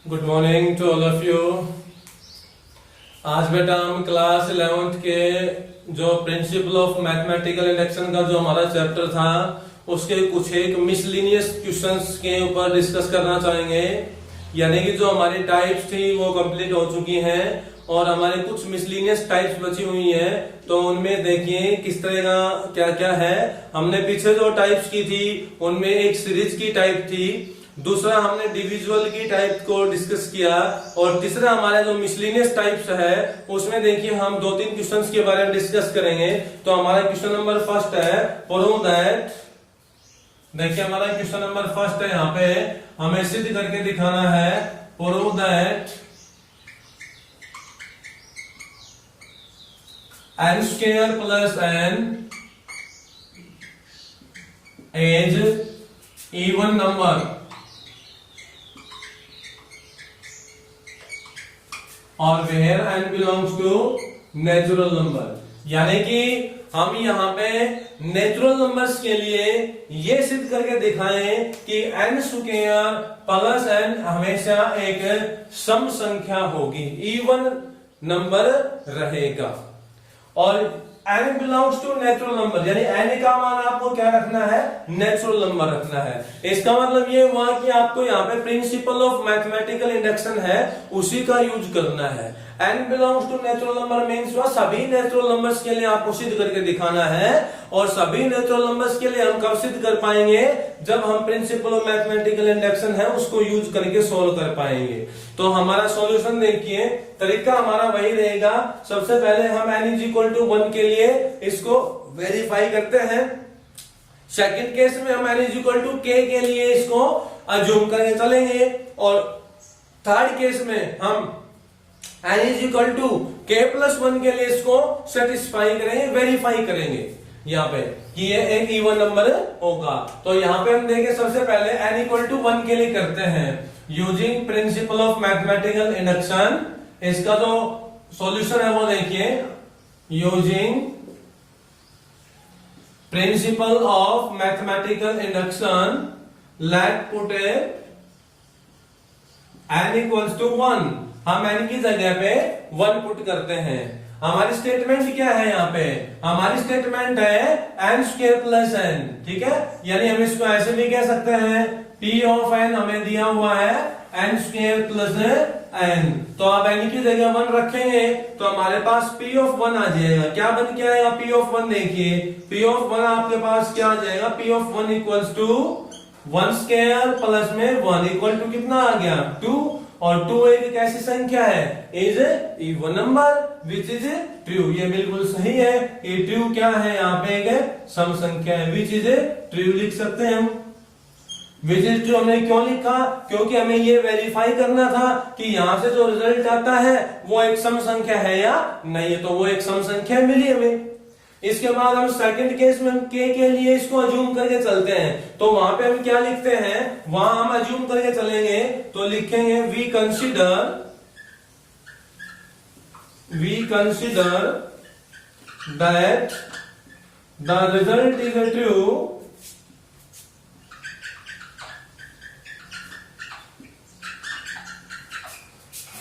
Good morning to all of you. आज बेटा हम क्लास 11th के जो प्रिंसिपल ऑफ मैथमेटिकल इंडक्शन का जो हमारा चैप्टर था उसके कुछ एक मिसलिनियस क्वेश्चंस के ऊपर डिस्कस करना चाहेंगे। यानी कि जो हमारी टाइप्स थी वो कंप्लीट हो चुकी हैं और हमारे कुछ मिसलिनियस टाइप्स बची हुई हैं। तो उनमें देखिए किस तरह का क्या क्या है। हमने पीछे जो टाइप्स की थी उनमें एक सीरीज की टाइप थी, दूसरा हमने डिविजुअल की टाइप को डिस्कस किया और तीसरा हमारा जो मिसलिनियस टाइप्स है उसमें देखिए हम दो तीन क्वेश्चंस के बारे में डिस्कस करेंगे। तो हमारा क्वेश्चन नंबर फर्स्ट है प्रूव दैट। देखिए हमारा क्वेश्चन नंबर फर्स्ट है, यहाँ पे हमें सिद्ध करके दिखाना है prove that n square plus n is even number और where n belongs to natural number. यानी कि हम यहाँ पे नेचुरल नंबर्स के लिए ये सिद्ध करके दिखाएं कि n स्क्वायर प्लस n हमेशा एक सम संख्या होगी, इवन नंबर रहेगा। और n belongs to natural number यानी n का मान आपको क्या रखना है, नेचुरल नंबर रखना है। इसका मतलब ये हुआ कि आपको यहाँ पे प्रिंसिपल ऑफ मैथमेटिकल इंडक्शन है उसी का यूज करना है। n belongs to natural number means सभी नेचुरल नंबर्स के लिए आपको सिद्ध करके दिखाना है। और सभी नेचुरल नंबर्स के लिए हम कब सिद्ध कर पाएंगे, जब हम प्रिंसिपल ऑफ मैथमेटिकल इंडक्शन है उसको यूज करके सोल्व कर पाएंगे। तो हमारा सॉल्यूशन देखिए, तरीका हमारा वही रहेगा। सबसे पहले हम n इज इक्वल टू 1 के लिए इसको वेरीफाई करते हैं। सेकंड केस में हम n is equal to k के लिए इसको अज्यूम करके चलेंगे और थर्ड केस में हम n is equal to k plus 1 के लिए इसको सेटिस्फाई करेंगे, वेरीफाई करेंगे यहाँ पे कि ये एक इवन नंबर होगा। तो यहाँ पे हम देखें सबसे पहले n इक्वल टू 1 के लिए करते हैं using principle of mathematical induction. इसका जो सॉल्यूशन है वो देखिए, using principle of mathematical induction let put n equals to 1। हम n की जगह पे 1 पुट करते हैं। हमारी स्टेटमेंट क्या है, यहाँ पे हमारी स्टेटमेंट है n स्क्वायर प्लस n, ठीक है। यानी हम इसको ऐसे भी कह सकते हैं p ऑफ n हमें दिया हुआ है n स्क्वायर प्लस n। तो आप n की जगह 1 रखेंगे तो हमारे पास p ऑफ 1 आ जाएगा। क्या बन के आएगा p ऑफ 1, देखिए p ऑफ 1 आपके पास क्या आ जाएगा, p of 1 equals to 1 square plus में 1 इक्वल टू कितना आ गया 2। और 2 एक कैसी संख्या है, is even number which is true. ये बिल्कुल सही है, ये ट्रू क्या है, यहाँ पे एक सम संख्या है विच इज ट्रू लिख सकते हैं हम। विच इज ट्रू हमने क्यों लिखा, क्योंकि हमें ये वेरीफाई करना था कि यहाँ से जो रिजल्ट आता है वो एक सम संख्या है या नहीं है। तो वो एक सम संख्या मिली हमें। इसके बाद हम सेकंड केस में हम k के लिए इसको अज्यूम करके चलते हैं। तो वहां पे हम क्या लिखते हैं, वहां हम अज्यूम करके चलेंगे तो लिखेंगे we consider that the result is true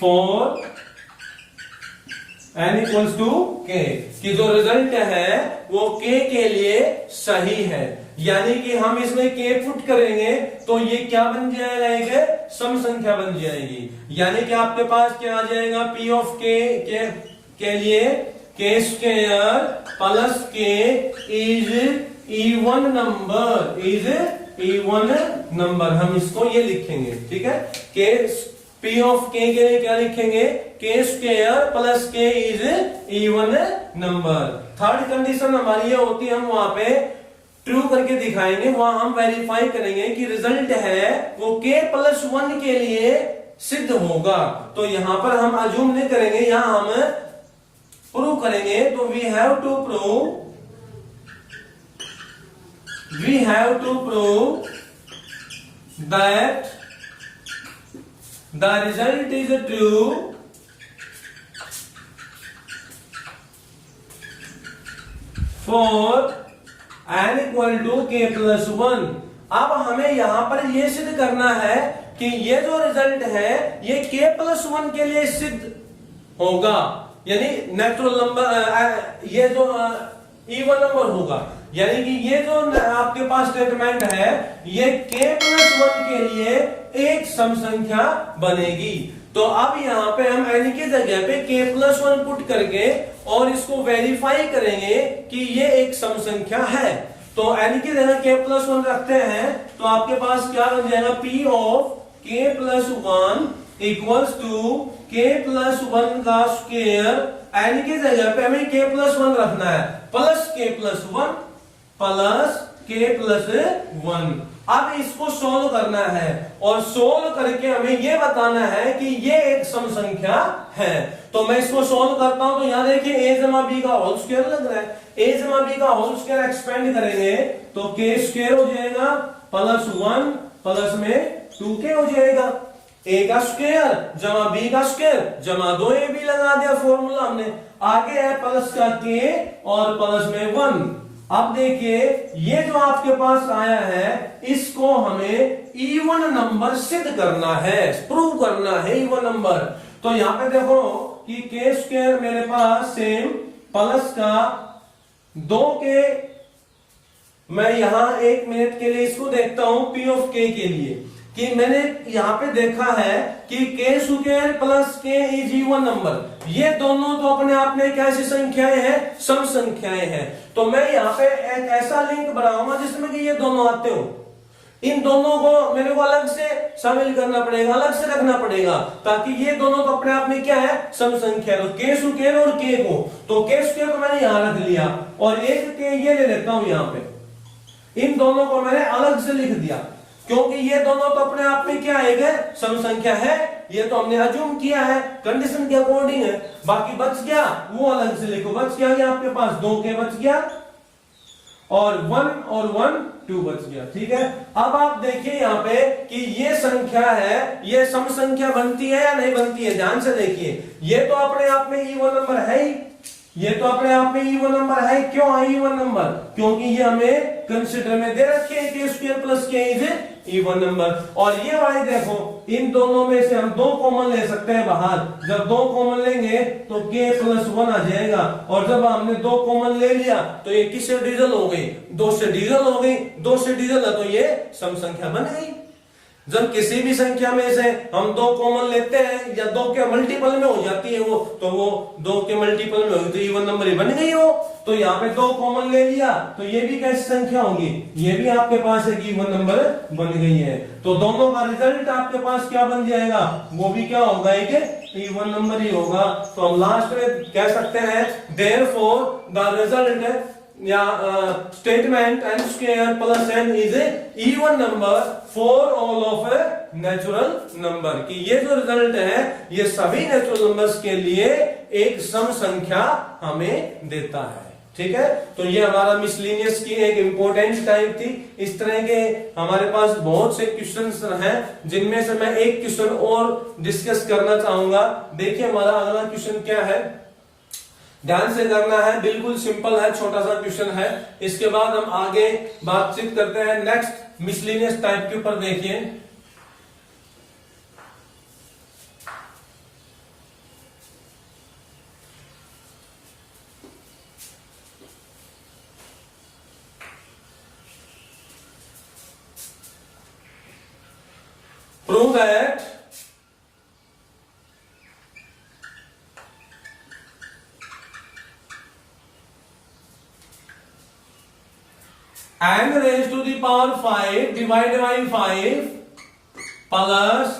for n equals to k, कि जो रिजल्ट है वो k के लिए सही है। यानी कि हम इसमें k पुट करेंगे तो ये क्या बन जाएगा, एक सम संख्या बन जाएगी। यानी कि आपके पास क्या आ जाएगा, p ऑफ k के लिए k square plus k is even number, हम इसको ये लिखेंगे, ठीक है। k p ऑफ k के लिए क्या लिखेंगे, k square plus k is even number. Third condition हमारी ये होती है, हम वहां पे ट्रू करके दिखाएंगे, वहां हम वेरीफाई करेंगे कि रिजल्ट है वो k प्लस 1 के लिए सिद्ध होगा। तो यहां पर हम अज्यूम नहीं करेंगे, यहां हम प्रूव करेंगे। तो we have to prove that the result is true for n equal to k plus 1। अब हमें यहां पर यह सिद्ध करना है कि ये जो रिजल्ट है ये k+1 के लिए सिद्ध होगा, यानी नेचुरल नंबर ये जो इवन नंबर होगा, यानी कि ये जो आपके पास स्टेटमेंट है ये k+1 के लिए एक सम संख्या बनेगी। तो अब यहाँ पे हम n की जगह पे k+1 पुट करके और इसको वेरीफाई करेंगे कि ये एक सम संख्या है। तो n की जगह k+1 रखते हैं तो आपके पास क्या बन जाएगा, p of k+1 equals to k+1 का स्क्वायर, n की जगह पे हमें k+1 रखना है प्लस k+1 अब इसको सोल्व करना है और सोल्व करके हमें यह बताना है कि ये एक सम संख्या है। तो मैं इसको सोल्व करता हूं तो यहां देखिए a जमा b का होल स्क्वायर लग रहा है, a जमा b का होल स्क्वायर एक्सपेंड करेंगे तो k स्क्वायर हो जाएगा +1 प्लस में 2k हो जाएगा, a का स्क्वायर जमा b का स्क्वायर जमा 2ab लगा दिया फॉर्मूला हमने, आगे है प्लस का k और प्लस में 1। अब देखिए ये जो आपके पास आया है इसको हमें इवन नंबर सिद्ध करना है, प्रूव करना है इवन नंबर। तो यहां पे देखो कि k स्क्वायर मेरे पास सेम प्लस का 2k, मैं यहां 1 मिनट के लिए इसको देखता हूं p ऑफ k के लिए कि मैंने यहां पे देखा है कि k square plus k is even number, ये दोनों तो अपने आप में कैसी संख्याएं हैं, सम संख्याएं हैं। तो मैं यहाँ पे एक ऐसा लिंक बनाऊंगा जिसमें कि ये दोनों आते हो, इन दोनों को मेरे को अलग से शामिल करना पड़ेगा, अलग से रखना पड़ेगा, ताकि ये दोनों तो अपने आप में क्या है, सम संख्या। तो k स्क्वायर और k को, तो k स्क्वायर को मैंने यहां रख लिया और एक k ये ले लेता हूं यहाँ पे, इन दोनों को मैंने अलग से लिख दिया क्योंकि ये दोनों तो अपने आप में क्या है, सम संख्या है, ये तो हमने अज्यूम किया है, कंडीशन के अकॉर्डिंग है। बाकी बच गया वो अलग से लिखो, बच क्या गया आपके पास 2k बच गया और 1 और 1 2 बच गया, ठीक है। अब आप देखिए यहाँ पे कि ये संख्या है, ये सम संख्या बनती है या नहीं बनती है, ध्यान से देखिए। ये तो अपने आप में इवन नंबर है ही, ये तो अपने आप में इवन नंबर है। क्यों है इवन नंबर, क्योंकि ये हमें कंसीडर में दे रखे हैं k square plus k is even number. और ये वाले देखो इन दोनों में से हम 2 कॉमन ले सकते हैं बाहर, जब 2 कॉमन लेंगे तो k+1 आ जाएगा, और जब हमने 2 कॉमन ले लिया तो ये किससे डिविजन हो गई, 2 से डिविजन हो गई, 2 से डिविजन है तो ये सम संख्या बन गई। जब किसी भी संख्या में से हम 2 कॉमन लेते हैं या 2 के मल्टीपल में हो जाती है वो, तो वो 2 के मल्टीपल में होगी तो इवन नंबर ही बन गई हो। तो यहाँ पे 2 कॉमन ले लिया तो ये भी कैसी संख्या होगी, ये भी आपके पास एक इवन नंबर बन गई है। तो दोनों का रिजल्ट आपके पास क्या बन जाएगा, वो भी क्या होगा, एक इवन नंबर ही होगा। तो हम लास्ट में कह सकते हैं देयरफॉर द रिजल्ट या statement n square plus n is even number for all of natural number, कि ये जो रिजल्ट है ये सभी नेचुरल नंबर्स के लिए एक सम संख्या हमें देता है, ठीक है। तो ये हमारा मिसलिनियस की एक इंपॉर्टेंट टाइप थी। इस तरह के हमारे पास बहुत से क्वेश्चंस हैं जिनमें से मैं एक क्वेश्चन और डिस्कस करना चाहूंगा। देखिए हमारा अगला क्वेश्चन क्या है, ध्यान से करना है, बिल्कुल सिंपल है, छोटा सा क्वेश्चन है। इसके बाद हम आगे बातचीत करते हैं नेक्स्ट मिसलिनियस टाइप के ऊपर। देखिए prove that n raised to the power 5 divided by 5 plus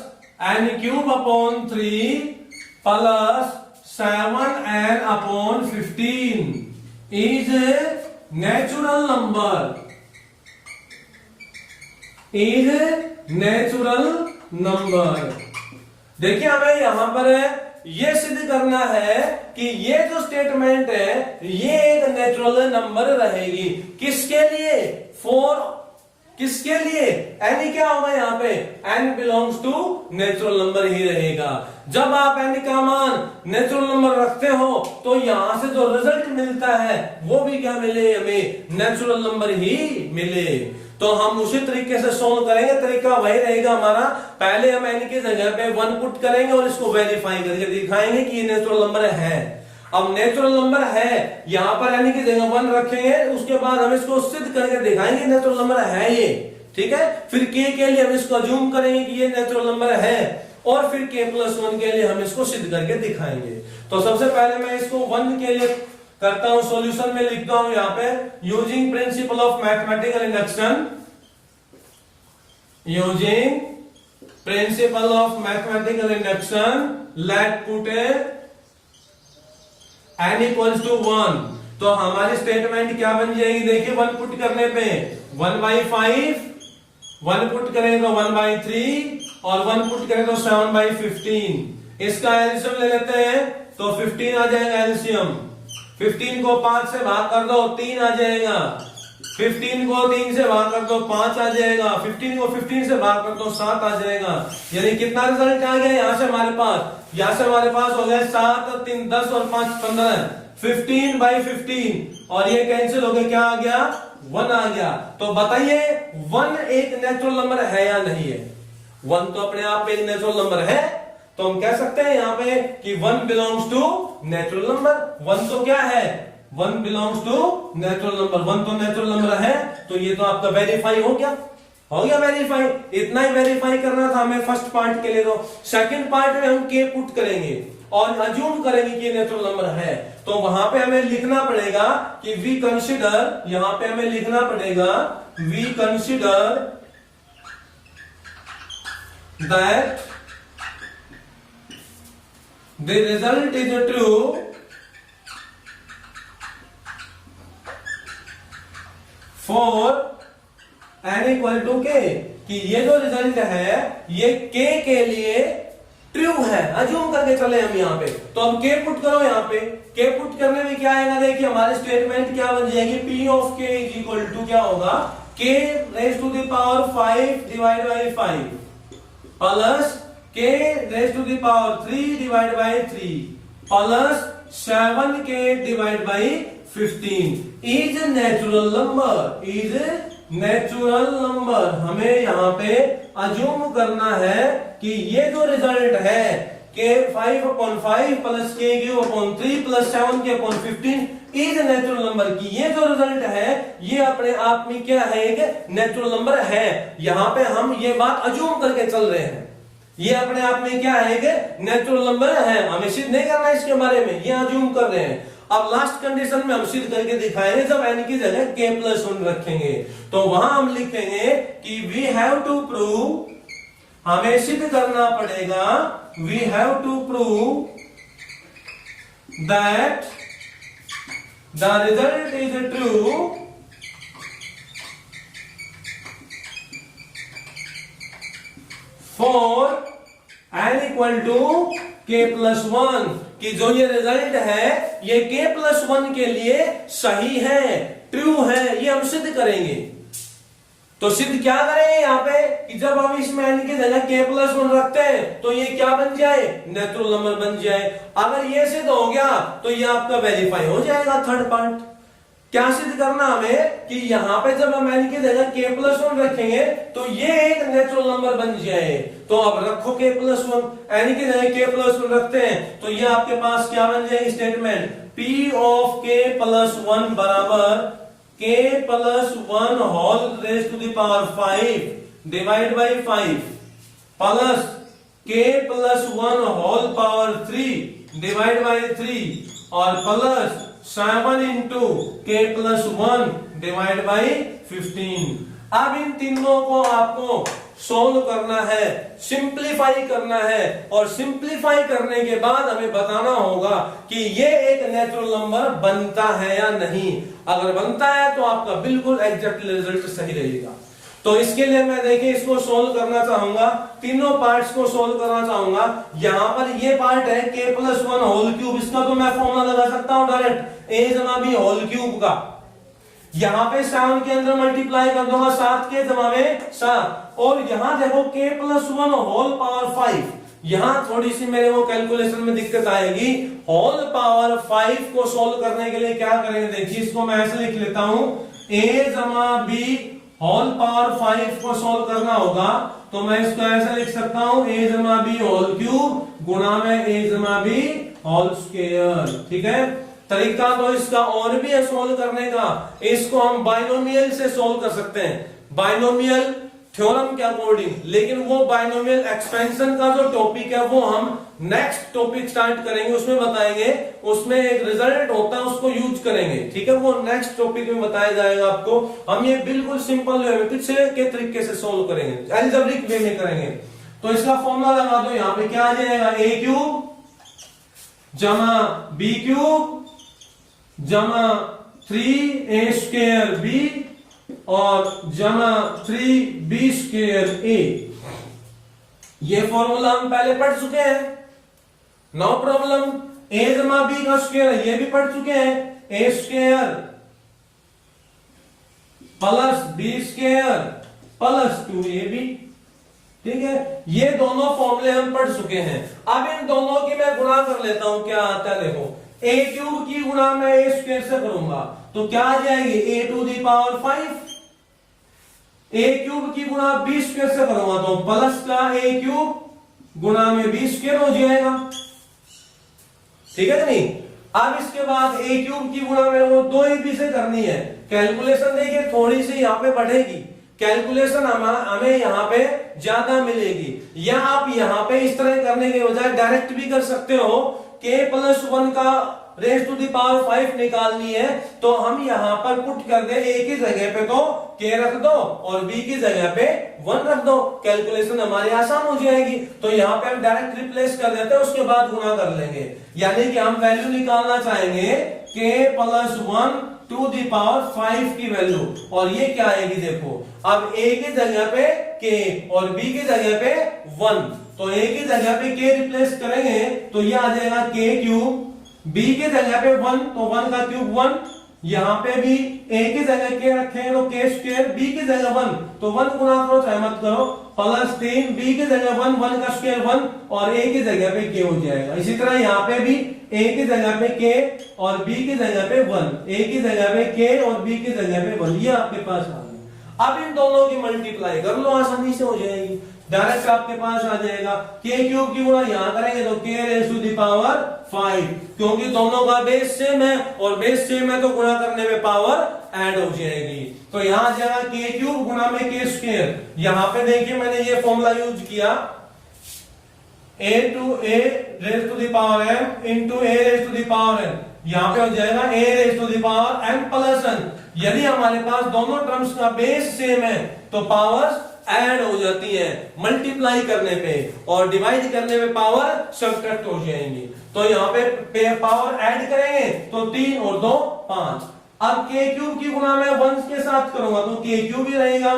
n cube upon 3 plus 7n upon 15 is a natural number, is a natural number। देखिए हमें यहां पर ये सिद्ध करना है कि ये जो स्टेटमेंट है ये एक नेचुरल नंबर रहेगी। किसके लिए, फॉर किसके लिए, n क्या होगा यहाँ पे, n belongs to natural number ही रहेगा। जब आप n का मान नेचुरल नंबर रखते हो तो यहां से जो रिजल्ट मिलता है वो भी क्या मिले, हमें नेचुरल नंबर ही मिले। तो हम उसी तरीके से सोल्व करेंगे। तरीका वही रहेगा हमारा, पहले हम n की जगह पे 1 पुट करेंगे और इसको वेरीफाई करके दिखाएंगे कि ये नेचुरल नंबर है। अब नेचुरल नंबर है, यहां पर n की जगह 1 रखेंगे, उसके बाद हम इसको सिद्ध करके दिखाएंगे नेचुरल नंबर है ये, ठीक है। फिर k के लिए हम इसको अज्यूम करेंगे कि ये नेचुरल नंबर है, और फिर k+1 के लिए हम इसको सिद्ध करके दिखाएंगे। तो सबसे पहले मैं इसको 1 के लिए करता हूं, सॉल्यूशन में लिखता हूं यहां पे, using principle of mathematical induction, using principle of mathematical induction, let put n equals to 1। तो हमारी स्टेटमेंट क्या बन जाएगी, देखिए 1 पुट करने पे 1/5, 1 पुट करें तो 1/3 और 1 पुट करें तो 7/15। इसका एलसीएम ले लेते हैं तो 15 आ जाएगा एलसीएम। 15 को 5 से भाग कर दो 3 आ जाएगा, 15 को 3 से भाग कर दो 5 आ जाएगा, 15 को 15 से भाग कर दो 7 आ जाएगा। यानी कितना रिजल्ट आ गया यहां से हमारे पास, यहां से हमारे पास हो गया 7 और 3 10 और 5 15, 15/15, और ये कैंसिल हो गया, क्या आ गया 1 आ गया। तो बताइए 1 एक नेचुरल नंबर है या नहीं है? 1 तो अपने आप में एक नेचुरल नंबर है, तो हम कह सकते हैं यहां पे कि 1 बिलोंग्स टू नेचुरल नंबर। 1 तो क्या है, 1 बिलोंग्स टू नेचुरल नंबर, 1 तो नेचुरल नंबर है। तो ये तो आपका वेरीफाई हो गया वेरीफाई। इतना ही वेरीफाई करना था हमें फर्स्ट पार्ट के लिए। तो सेकंड पार्ट में हम k पुट करेंगे और अज्यूम करेंगे कि ये नेचुरल नंबर है। तो वहां पे हमें लिखना पड़ेगा कि वी कंसीडर, यहां पे हमें लिखना पड़ेगा we consider that the result is true for n equal to k, कि ये जो रिजल्ट है ये k के लिए ट्रू है, अज्यूम करके चले हम यहाँ पे। तो अब k पुट करो, यहाँ पे k पुट करने में क्या आएगा, देखिए हमारी स्टेटमेंट क्या बन जाएगी, p of k is equal to क्या होगा, k raise to the power 5 divide by 5 plus k raise to the power 3 divide by 3 plus 7k divide by 15 is natural number, is natural number. हमें यहाँ पे assume करना है कि ये जो रिजल्ट है k 5/5 plus k3 plus 7k/15 is natural number, की ये जो रिजल्ट है ये अपने आप में क्या है, एक नेचुरल नंबर है। यहाँ पे हम ये बात अज्यूम करके चल रहे हैं, ये अपने आप में क्या है, एक नेचुरल नंबर है। हमें सिद्ध नहीं करना इसके बारे में, ये अज्यूम कर रहे हैं। अब लास्ट कंडीशन में हम सिद्ध करके दिखाएंगे, जब n की जगह k+1 रखेंगे तो वहां हम लिखेंगे कि वी हैव टू प्रूव, हमें सिद्ध करना पड़ेगा, we have to prove that the result is true for n equal to k+1, कि जो ये रिजल्ट है ये k+1 के लिए सही है, ट्रू है, ये हम सिद्ध करेंगे। तो सिद्ध क्या करेंगे यहाँ पे कि जब हम इसमें n की जगह k+1 रखते हैं तो ये क्या बन जाए, नेचुरल नंबर बन जाए। अगर ये सिद्ध हो गया तो ये आपका वेरीफाई हो जाएगा। थर्ड पार्ट क्या सिद्ध करना हमें कि यहाँ पे जब हम n की जगह k+1 रखेंगे तो ये एक नेचुरल नंबर बन जाए। तो अब रखो k+1, n की जगह k+1 रखते हैं तो ये आपके पास क्या बन जाएगी स्टेटमेंट, p ऑफ k+1 बराबर k+1 whole raise to the power 5 divide by 5 plus k+1 whole power 3 divide by 3 और plus 7 into k+1 divide by 15। अब इन तीनों को आपको सोल्व करना है, सिंप्लीफाई करना है, और सिंप्लीफाई करने के बाद हमें बताना होगा कि ये एक नेचुरल नंबर बनता है या नहीं। अगर बनता है तो आपका बिल्कुल एग्जैक्ट रिजल्ट सही रहेगा। तो इसके लिए मैं देखिए इसको सोल्व करना चाहूंगा, तीनों पार्ट्स को सोल्व करना चाहूंगा। यहां पर ये पार्ट है k+1 होल क्यूब, इसका तो मैं फॉर्मूला लगा सकता हूं डायरेक्ट, a जमा b होल क्यूब का। यहां पे 7 के अंदर मल्टीप्लाई कर दूंगा 7 के जमा में 7, और यहां देखो k+1 होल पावर 5, यहां थोड़ी सी मेरे वो कैलकुलेशन में दिक्कत आएगी। होल पावर 5 को सोल्व करने के लिए क्या करेंगे, देखिए इसको मैं ऐसे लिख लेता हूं, a जमा b होल पावर 5 को सोल्व करना होगा तो मैं इसको ऐसा लिख सकता हूं a जमा b होल क्यूब गुणा में a जमा b होल स्क्वायर। ठीक है, तरीका तो इसका और भी है सोल्व करने का। इसको हम बाइनोमियल से सोल्व कर सकते हैं, बाइनोमियल थ्योरम के अकॉर्डिंग, लेकिन वो बाइनोमियल एक्सपेंशन का जो टॉपिक है वो हम नेक्स्ट टॉपिक स्टार्ट करेंगे, उसमें बताएंगे। उसमें एक रिजल्ट होता है, उसको यूज करेंगे। ठीक है, वो नेक्स्ट टॉपिक में बताया जाएगा आपको। हम ये बिल्कुल सिंपल वे में पिछले के तरीके से सोल्व करेंगे, अलजेब्रिक वे में करेंगे। तो इसका फॉर्मूला लगा दो, यहाँ पे क्या आ जाएगा, a क्यूब जमा b क्यूब जमा 3a स्क्वायर b और जमा 3b स्क्वायर a। ये फॉर्मूला हम पहले पढ़ चुके हैं, नो प्रॉब्लम। a जमा b का स्क्वायर ये भी पढ़ चुके हैं, a square plus b square plus 2ab। ठीक है, ये दोनों फॉर्मूले हम पढ़ चुके हैं। अब इन दोनों की मैं गुणा कर लेता हूं, क्या आता है देखो, a क्यूब की गुणा मैं a स्क्वायर से करूंगा तो क्या आ जाएगी, a to the power 5। a cube की गुणा b स्क्वायर से करूंगा तो प्लस का a क्यूब गुणा में b स्क्वायर हो जाएगा। ठीक है नहीं, अब इसके बाद a क्यूब की गुणा मेरे को 2ab से करनी है। कैलकुलेशन देखिए थोड़ी सी यहाँ पे बढ़ेगी, कैलकुलेशन हमें यहाँ पे ज्यादा मिलेगी। या आप यहाँ पे इस तरह करने के बजाय डायरेक्ट भी कर सकते हो, k प्लस 1 का रेज टू दी पावर 5 निकालनी है तो हम यहां पर पुट कर दे, a की जगह पे तो k रख दो और b की जगह पे 1 रख दो, कैलकुलेशन हमारी आसान हो जाएगी। तो यहाँ पे हम डायरेक्ट रिप्लेस कर देते हैं, उसके बाद गुणा कर लेंगे। यानी कि हम वैल्यू निकालना चाहेंगे k plus 1 to the power 5 की वैल्यू, और ये क्या आएगी देखो, अब a की जगह पे k और b की जगह पे 1, तो a की जगह पे k रिप्लेस करेंगे तो ये आ जाएगा k क्यूब, b की जगह पे 1 तो 1 का क्यूब 1, यहाँ पे भी a की जगह k रखेंगे तो k स्क्वायर, b की जगह 1 तो 1 गुणा करो चाहे मत करो, प्लस 3 b की जगह 1 1 का स्क्वायर 1 और a की जगह पे k हो जाएगा। इसी तरह यहाँ पे भी a की जगह पे k और b की जगह पे 1, a की जगह पे k और b की जगह पे 1, ये आपके पास आ गया। अब इन दोनों की मल्टीप्लाई कर लो, आसानी से हो जाएगी, डायरेक्ट आपके पास आ जाएगा। k क्यूब की गुणा यहां करेंगे तो k raise to the power 5, क्योंकि दोनों का बेस सेम है और बेस सेम है तो गुणा करने में पावर ऐड हो जाएगी। तो यहां आ जाएगा k क्यूब गुणा में k स्क्वायर। यहां पे देखिए मैंने ये फॉर्मूला यूज किया, a टू a raise to the power m into a raise to the power n, यहां पे हो जाएगा a raise to the power m plus n। यदि हमारे पास दोनों टर्म्स का बेस सेम है तो पावर्स ऐड हो जाती है मल्टीप्लाई करने पे, और डिवाइड करने में पावर सब्ट्रैक्ट हो जाएंगी। तो यहाँ पे पावर ऐड करेंगे तो 3 और 2 5। अब k क्यूब की गुणा मैं 1 के साथ करूंगा तो k क्यूब ही रहेगा,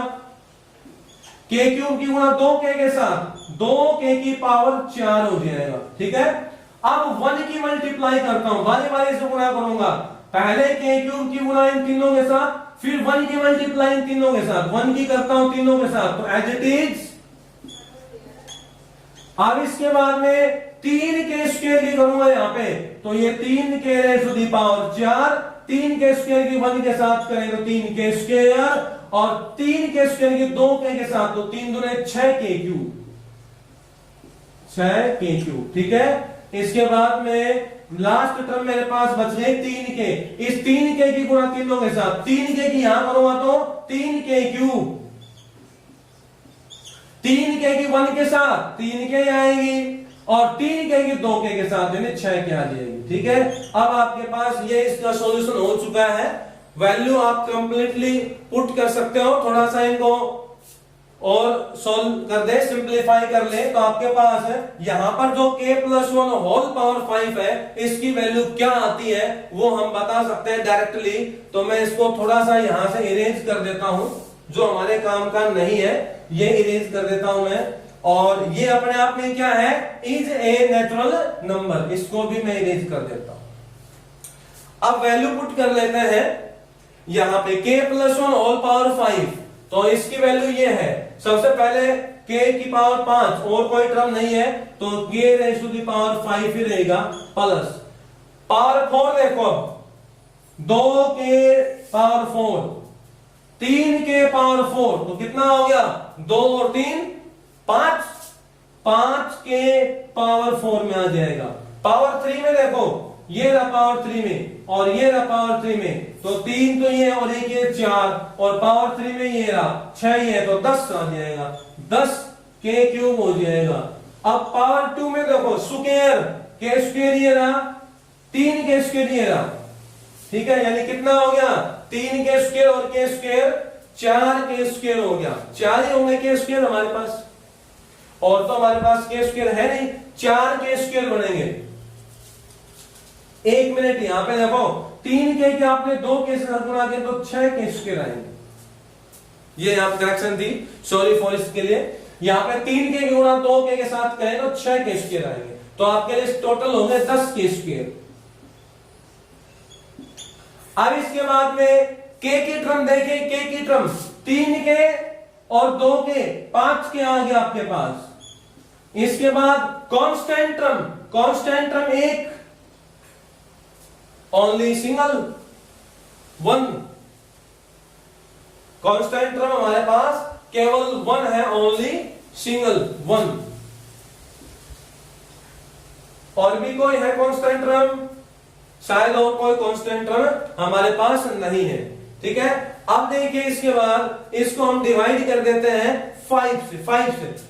k क्यूब की गुणा 2k के साथ 2k की पावर 4 हो जाएगा। ठीक है, अब 1 की मल्टीप्लाई करता हूं, बारी बारी से गुणा करूंगा, पहले k क्यूब की गुणा इन तीनों के साथ, फिर 1 की मल्टीप्लाई इन तीनों के साथ, 1 की करता हूं तीनों के साथ तो एज इट इज। अब इसके बाद में 3k स्क्वायर की करूंगा यहाँ पे तो ये 3k raise to the power 4, 3k square की 1 के साथ करें तो 3k स्क्वायर, और 3k स्क्वायर की 2k के साथ तो 3 दूने 6k क्यूब, 6k क्यूब। ठीक है, इसके बाद में लास्ट टर्म मेरे पास बच गए 3k, इस 3k की गुणा तीनों के साथ, 3k की यहां करूंगा तो 3k क्यूब, 3k की 1 के साथ 3k आएगी और 3k की 2k के साथ यानी 6k आ जाएगी। ठीक है, अब आपके पास ये इसका सॉल्यूशन हो चुका है। वैल्यू आप कंप्लीटली पुट कर सकते हो, थोड़ा सा इनको और सॉल्व कर दे, सिंप्लीफाई कर ले तो आपके पास है यहां पर जो k प्लस 1 होल पावर 5 है, इसकी वैल्यू क्या आती है वो हम बता सकते हैं डायरेक्टली। तो मैं इसको थोड़ा सा यहां से इरेज कर देता हूं, जो हमारे काम का नहीं है ये इरेज कर देता हूं मैं, और ये अपने आप में क्या है, इज ए नेचुरल नंबर, इसको भी मैं इरेज कर देता हूं। अब वैल्यू पुट कर लेते हैं यहां पे k प्लस 1 होल पावर 5, तो इसकी वैल्यू ये है, सबसे पहले k की पावर 5 और कोई टर्म नहीं है तो k raise to the power 5 ही रहेगा, प्लस पावर 4 देखो 2k पावर 4, 3 के पावर 4, तो कितना हो गया 2 और 3 5, 5 के पावर 4 में आ जाएगा। पावर 3 में देखो, ये रहा पावर 3 में और ये रहा पावर 3 में, तो 3 तो ये और एक ये 4, और पावर 3 में ये रहा 6, ये तो 10 आ जाएगा, 10 के क्यूब हो जाएगा। अब पावर 2 में देखो स्क्वायर, के स्क्वायर ये रहा, 3 के स्क्वायर ये रहा, ठीक है, यानी कितना हो गया 3 के स्क्वायर और के स्क्वायर 4 के स्क्वायर हो गया, 4 ही होंगे के स्क्वायर हमारे पास, और तो हमारे पास के स्क्वायर है नहीं, 4 के स्क्वायर बनेंगे। 1 मिनट यहां पे देखो, 3 के आपने 2 के से गुणा किया तो 6 के स्क्वायर आएंगे। ये यहां पे करेक्शन थी, सॉरी फॉर इसके लिए। यहां पे 3 के गुणा 2 के साथ करें तो 6 के स्क्वायर आएंगे, तो आपके लिए टोटल होंगे 10 के स्क्वायर। अब इसके बाद में के की टर्म देखें, के की टर्म 3 के और 2 के 5 के आ गया आपके पास। इसके बाद constant term, constant term 1 only single 1, constant term हमारे पास केवल 1 है, ओनली सिंगल 1। और भी कोई है कांस्टेंट टर्म? शायद और कोई कांस्टेंट टर्म हमारे पास नहीं है, ठीक है। अब देखिए इसके बाद इसको हम डिवाइड कर देते हैं 5 से,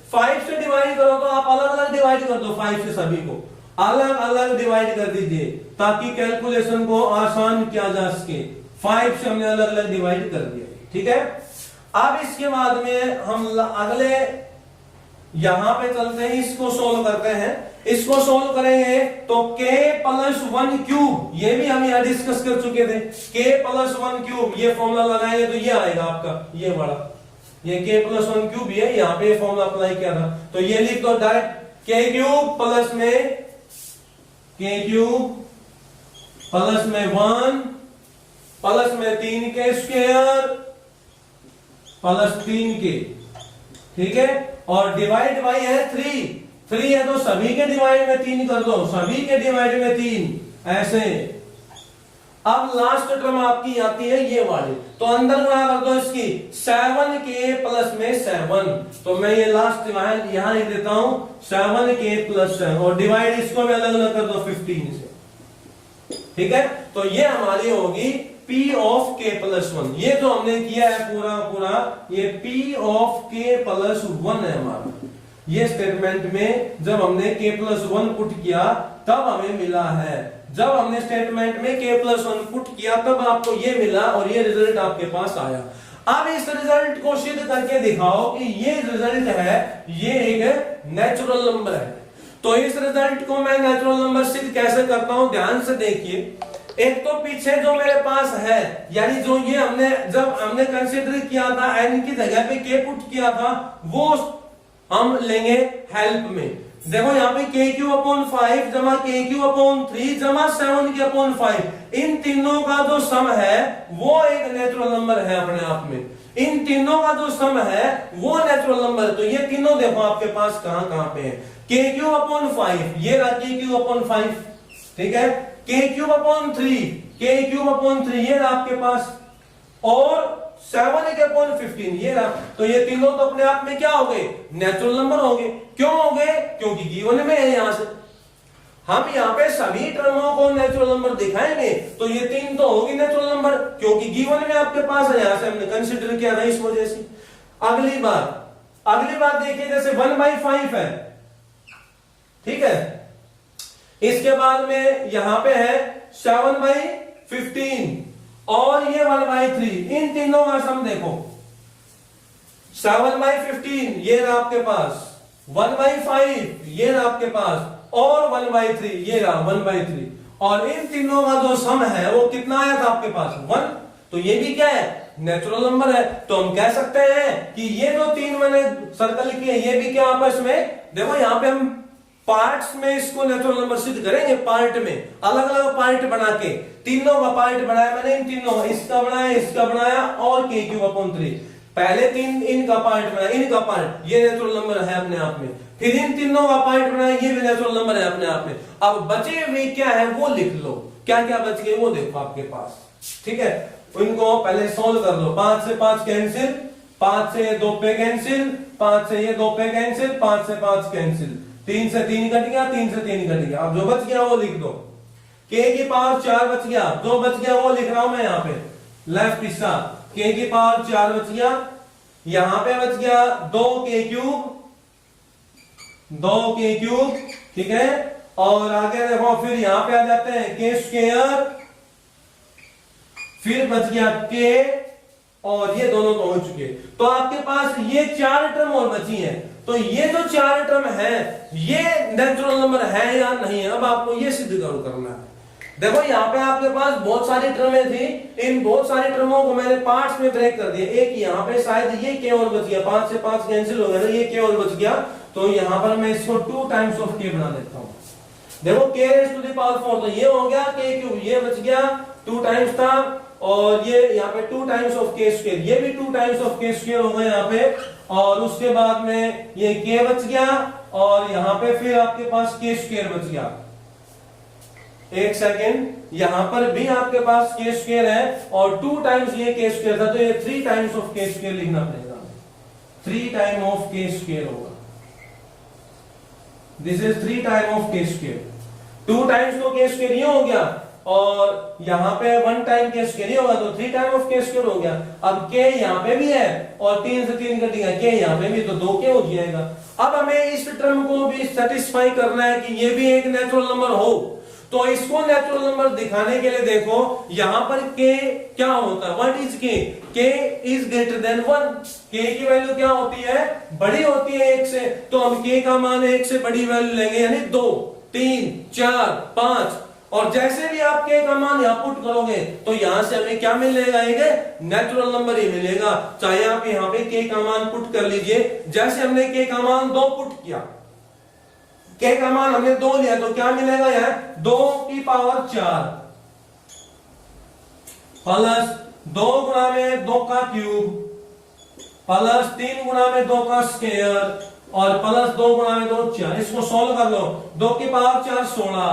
5 से डिवाइड करो तो आप अलग अलग डिवाइड कर दो, 5 से सभी को अलग अलग डिवाइड कर दीजिए ताकि कैलकुलेशन को आसान किया जा सके। 5 से हमने अलग अलग डिवाइड कर दिया, ठीक है। अब इसके बाद में हम अगले यहां पे चलते हैं, इसको सोल्व करते हैं। इसको सोल्व करेंगे तो k + 1 क्यूब, ये भी हम यहां डिस्कस कर चुके थे, k + 1 क्यूब, ये फॉर्मूला लगाएंगे तो ये आएगा आपका, ये बड़ा, ये k + 1 क्यूब, ये यहां पे फॉर्मूला अप्लाई किया था, तो ये लिख दो डायरेक्ट, k क्यूब प्लस में k क्यूब प्लस में 1 प्लस में 3 के स्क्वायर प्लस 3 के, ठीक है। और डिवाइड बाई है 3 है तो सभी के डिवाइड में 3 कर दो, सभी के डिवाइड में 3 ऐसे। अब लास्ट टर्म आपकी आती है ये वाली, तो अंदर गुणा कर दो इसकी 7 के प्लस में 7, तो मैं ये लास्ट यहां लिख देता हूं 7 के प्लस 7, और डिवाइड इसको मैं अलग अलग कर दो 15 से, ठीक है। तो ये हमारी होगी P ऑफ k + 1, ये जो हमने किया है पूरा पूरा ये P ऑफ k + 1 है हमारा। ये स्टेटमेंट में जब हमने k + 1 पुट किया तब हमें मिला है, जब हमने स्टेटमेंट में k + 1 पुट किया तब आपको ये मिला और ये रिजल्ट आपके पास आया। अब इस रिजल्ट को सिद्ध करके दिखाओ कि ये रिजल्ट है, ये एक नेचुरल नंबर है। तो इस रिजल्ट को मैं नेचुरल नंबर सिद्ध कैसे करता हूं, ध्यान से देखिए। एक तो पीछे जो मेरे पास है, यानी जो ये हमने जब हमने कंसीडर किया था n की जगह पे k पुट किया था, वो हम लेंगे हेल्प में। देखो यहाँ पे k³/5 जमा k³/3 जमा 7k/5, इन तीनों का जो सम है वो एक नेचुरल नंबर है अपने आप में। इन तीनों का जो सम है वो नेचुरल नंबर है। तो ये तीनों देखो आपके पास कहां कहां पे है, k³/5 ये रहा k³/5, ठीक है, k³/3 ये रहा आपके पास, और 7k/15 ये रहा। तो ये तीनों तो अपने आप में क्या हो गए, नेचुरल नंबर हो गए। क्यों हो गए, क्योंकि गिवन में है। यहां से हम यहाँ पे सभी टर्मों को नेचुरल नंबर दिखाएंगे तो ये 3 तो होगी नेचुरल नंबर, क्योंकि गिवन में आपके पास है, यहां से हमने कंसीडर किया था इस वजह से। अगली बात देखिए, जैसे 1/5 है, ठीक है, इसके बाद में यहां पे है 7/15 और ये 1/3, इन तीनों का सम देखो 7/15 ये रहा आपके पास, 1/5 ये रहा आपके पास, और 1/3 ये रहा 1/3, और इन तीनों का जो सम है वो कितना आया था आपके पास 1। तो ये भी क्या है, नेचुरल नंबर है। तो हम कह सकते हैं कि ये जो 3 मैंने सर्कल किए ये भी क्या आपस में, देखो यहां पे हम पार्ट्स में इसको नेचुरल नंबर सिद्ध करेंगे, पार्ट में अलग अलग पार्ट बना के, तीनों का पार्ट बनाया मैंने, इन तीनों, इसका बनाया और k³/3, पहले 3 इनका पार्ट बनाया, इनका पार्ट, ये नेचुरल नंबर है अपने आप में, फिर इन तीनों का पार्ट बनाया, ये भी नेचुरल नंबर है अपने आप में। अब बचे हुए क्या है वो लिख लो, क्या क्या बच गए वो देखो आपके पास, ठीक है। उनको पहले सोल्व कर लो। 5 से 5 कैंसिल, 5 से ये 2 पे कैंसिल, 5 से ये 2 पे कैंसिल, 5 से 5 कैंसिल, 3 से 3 कट गया, 3 से 3 कट गया। अब जो बच गया वो लिख दो। k की पावर 4 बच गया, जो बच गया वो लिख रहा हूं मैं यहाँ पे लेफ्ट हिस्सा। k की पावर 4 बच गया, यहां पे बच गया 2k क्यूब, 2k क्यूब, ठीक है। और आगे देखो फिर यहां पे आ जाते हैं k स्क्वायर, फिर बच गया k, और ये दोनों तो हो चुके। तो आपके पास ये 4 टर्म और बची हैं। तो ये जो 4 टर्म है ये नेचुरल नंबर है या नहीं है, अब आपको ये सिद्ध करना है। देखो यहाँ पे आपके पास बहुत सारी टर्में थी, इन बहुत सारी टर्मों को मैंने पार्ट्स में ब्रेक कर दिया। एक यहाँ पे शायद ये k और बच गया, 5 से 5 कैंसिल हो गया ना, ये k और बच गया। तो यहाँ पर मैं इसको 2 टाइम्स ऑफ k बना देता हूँ। देखो k raise to the power 4, तो ये हो गया k क्यूब, ये बच गया 2 टाइम्स था, और ये यहाँ पे 2 टाइम्स ऑफ k स्क्वायर, ये भी 2 टाइम्स ऑफ k स्क्वायर हो गया यहाँ पे। और उसके बाद में ये k बच गया, और यहाँ पे फिर आपके पास k स्क्वायर बच गया। एक सेकेंड, यहां पर भी आपके पास k स्क्वायर है, और 2 टाइम्स ये k स्क्वायर था, तो ये 3 टाइम्स ऑफ k स्क्वायर लिखना पड़ेगा। 3 टाइम ऑफ k स्क्वायर होगा, this is 3 time of k square. 2 times तो k स्क्वायर ये हो गया, और यहां पे 1 टाइम k स्क्वायर ये होगा, तो 3 टाइम ऑफ k स्क्वायर हो गया। अब k यहां पे भी है, और 3 से 3 कट गया, k यहां पे भी, तो 2k हो जाएगा। अब हमें इस टर्म को भी सेटिस्फाई करना है कि ये भी एक नेचुरल नंबर हो। तो इसको नेचुरल नंबर दिखाने के लिए देखो यहां पर k क्या होता है, what is k? k is greater than 1। k की वैल्यू क्या होती है, बड़ी होती है 1 से, तो हम k का मान 1 से बड़ी वैल्यू लेंगे, यानी 2, 3, 4, 5। और जैसे भी आप k का मान यहां पुट करोगे तो यहां से हमें क्या मिलेगा, एक नेचुरल नंबर ही मिलेगा। चाहे आप यहां पे k का मान पुट कर लीजिए, जैसे हमने k का मान 2 पुट किया, k का मान हमने 2 लिया, तो क्या मिलेगा यार, 2 की पावर 4 प्लस 2 गुणा में 2 का क्यूब प्लस 3 गुणा में 2 का स्क्वायर और प्लस 2 गुणा में 2 4। इसको सोल्व कर लो, 2 की पावर 4 16,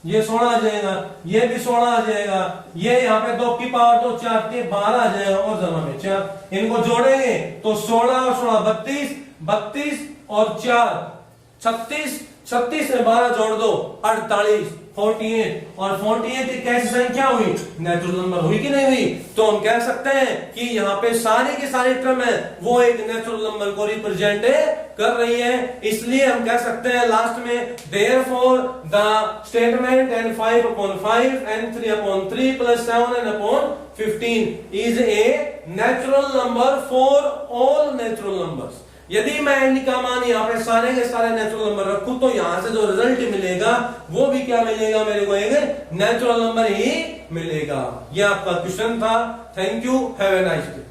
ये 16 आ जाएगा, ये भी 16 आ जाएगा, ये यहाँ पे 2 की पावर 2 4 के 12 आ जाएगा, और जमा में 4। इनको जोड़ेंगे तो 16 और 16 32, 32 और 4 36, 36 में 12 जोड़ दो 48, 48, और 48 एक ऐसी संख्या हुई, नेचुरल नंबर हुई कि नहीं हुई? तो हम कह सकते हैं कि यहाँ पे सारी की सारी टर्म है वो एक नेचुरल नंबर को रिप्रेजेंट कर रही है। इसलिए हम कह सकते हैं लास्ट में, therefore the statement n 5/5 n 3/3 plus 7 n/15 is a natural number for all natural numbers। यदि मैं n का मान यहाँ पे सारे के सारे नेचुरल नंबर रखूं तो यहां से जो रिजल्ट मिलेगा वो भी क्या मिलेगा, मेरे को एक नेचुरल नंबर ही मिलेगा। ये आपका क्वेश्चन था। Thank you, have a nice day.